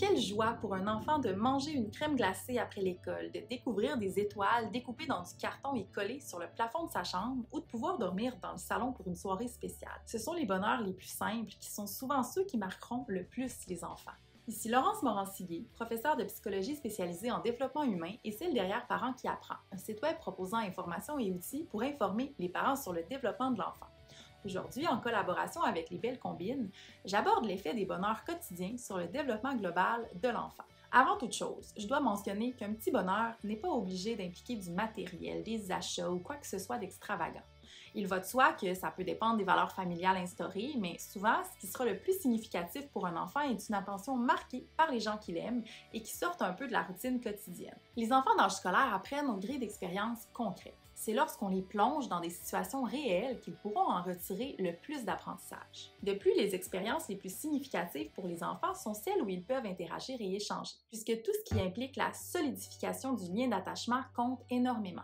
Quelle joie pour un enfant de manger une crème glacée après l'école, de découvrir des étoiles découpées dans du carton et collées sur le plafond de sa chambre ou de pouvoir dormir dans le salon pour une soirée spéciale. Ce sont les bonheurs les plus simples qui sont souvent ceux qui marqueront le plus les enfants. Ici Laurence Morancillier, professeure de psychologie spécialisée en développement humain et celle derrière Parents qui apprend, un site web proposant informations et outils pour informer les parents sur le développement de l'enfant. Aujourd'hui, en collaboration avec les Belles Combines, j'aborde l'effet des bonheurs quotidiens sur le développement global de l'enfant. Avant toute chose, je dois mentionner qu'un petit bonheur n'est pas obligé d'impliquer du matériel, des achats ou quoi que ce soit d'extravagant. Il va de soi que ça peut dépendre des valeurs familiales instaurées, mais souvent, ce qui sera le plus significatif pour un enfant est une attention marquée par les gens qu'il aime et qui sortent un peu de la routine quotidienne. Les enfants d'âge scolaire apprennent au gré d'expériences concrètes. C'est lorsqu'on les plonge dans des situations réelles qu'ils pourront en retirer le plus d'apprentissage. De plus, les expériences les plus significatives pour les enfants sont celles où ils peuvent interagir et échanger, puisque tout ce qui implique la solidification du lien d'attachement compte énormément.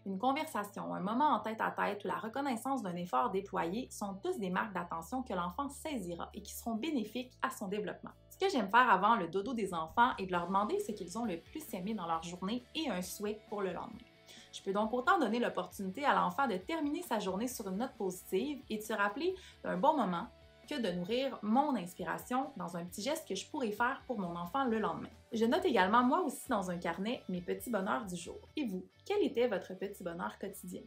Une conversation, un moment en tête-à-tête ou la reconnaissance d'un effort déployé sont tous des marques d'attention que l'enfant saisira et qui seront bénéfiques à son développement. Ce que j'aime faire avant le dodo des enfants est de leur demander ce qu'ils ont le plus aimé dans leur journée et un souhait pour le lendemain. Je peux donc autant donner l'opportunité à l'enfant de terminer sa journée sur une note positive et de se rappeler d'un bon moment que de nourrir mon inspiration dans un petit geste que je pourrais faire pour mon enfant le lendemain. Je note également moi aussi dans un carnet mes petits bonheurs du jour. Et vous, quel était votre petit bonheur quotidien?